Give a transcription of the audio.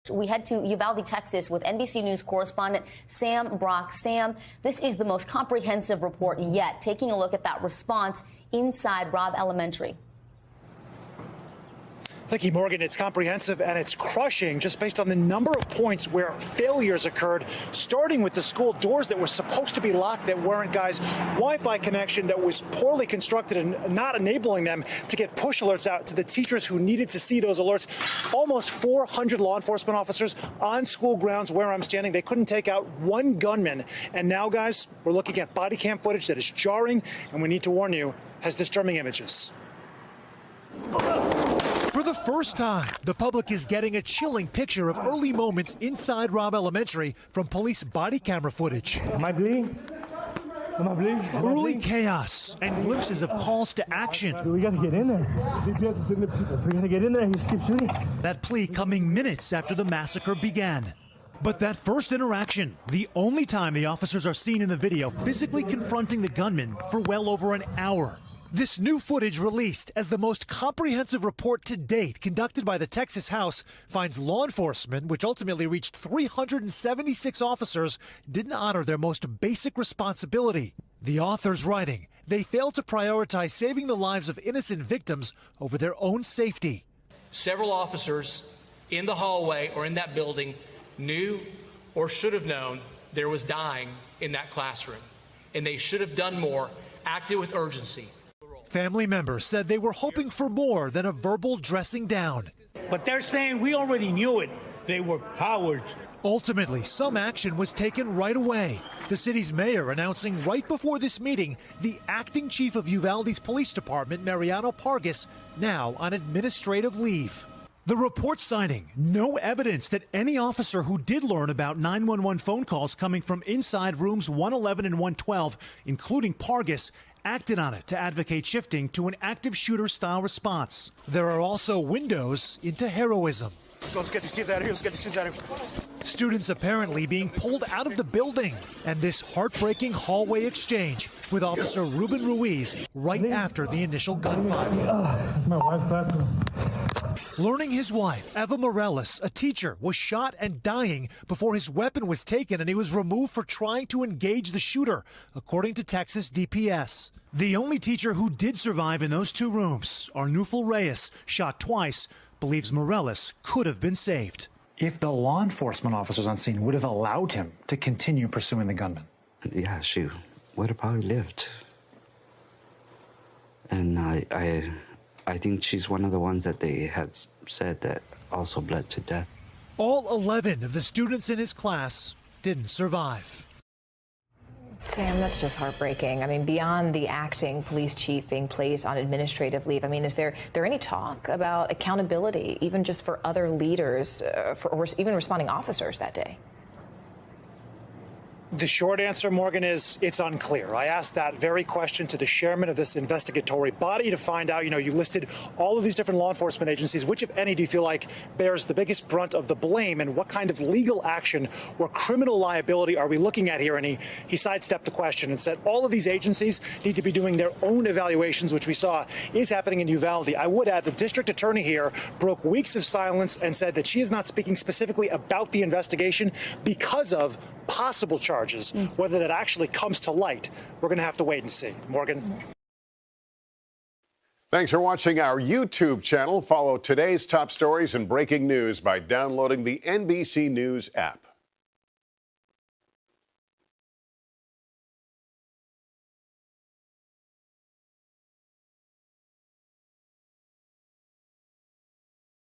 We head to Uvalde, Texas with NBC News correspondent Sam Brock. Sam, this is the most comprehensive report yet, taking a look at that response inside Robb Elementary. Thank you, Morgan. It's comprehensive and it's crushing just based on the number of points where failures occurred, starting with the school doors that were supposed to be locked that weren't, guys, Wi-Fi connection that was poorly constructed and not enabling them to get push alerts out to the teachers who needed to see those alerts. Almost 400 law enforcement officers on school grounds where I'm standing. They couldn't take out one gunman. And now, guys, we're looking at body cam footage that is jarring and we need to warn you, has disturbing images. For the first time, the public is getting a chilling picture of early moments inside Robb Elementary from police body camera footage. Am I bleeding? Am I bleeding? Early chaos and glimpses of calls to action. We got to get in there. We got to get in there and just keep shooting. That plea coming minutes after the massacre began. But that first interaction, the only time the officers are seen in the video physically confronting the gunman for well over an hour. This new footage released as the most comprehensive report to date conducted by the Texas House finds law enforcement, which ultimately reached 376 officers, didn't honor their most basic responsibility. The authors writing, they failed to prioritize saving the lives of innocent victims over their own safety. Several officers in the hallway or in that building knew or should have known there was dying in that classroom, and they should have done more, acted with urgency. Family members said they were hoping for more than a verbal dressing down. But they're saying we already knew it. They were cowards. Ultimately, some action was taken right away. The city's mayor announcing right before this meeting the acting chief of Uvalde's police department, Mariano Pargas, now on administrative leave. The report citing no evidence that any officer who did learn about 911 phone calls coming from inside rooms 111 and 112, including Pargas, acted on it to advocate shifting to an active shooter style response. There are also windows into heroism. Let's get these kids out of here. Let's get these kids out of here. Students apparently being pulled out of the building. And this heartbreaking hallway exchange with Officer Ruben Ruiz right after the initial gunfire. My wife's bathroom. Learning his wife, Eva Morales, a teacher, was shot and dying before his weapon was taken and he was removed for trying to engage the shooter, according to Texas DPS. The only teacher who did survive in those two rooms, Arnulfo Reyes, shot twice, believes Morales could have been saved. If the law enforcement officers on scene would have allowed him to continue pursuing the gunman. Yeah, she would have probably lived. And I think she's one of the ones that they had said that also bled to death. All 11 of the students in his class didn't survive. Sam, that's just heartbreaking. I mean, beyond the acting police chief being placed on administrative leave, I mean, is there any talk about accountability, even just for other leaders, or even responding officers that day? The short answer, Morgan, is it's unclear. I asked that very question to the chairman of this investigatory body to find out, you listed all of these different law enforcement agencies. Which, if any, do you feel like bears the biggest brunt of the blame, and what kind of legal action or criminal liability are we looking at here? And he sidestepped the question and said all of these agencies need to be doing their own evaluations, which we saw is happening in Uvalde. I would add the district attorney here broke weeks of silence and said that she is not speaking specifically about the investigation because of possible charges. Whether that actually comes to light, we're going to have to wait and see. Morgan. Thanks for watching our YouTube channel. Follow today's top stories and breaking news by downloading the NBC News app.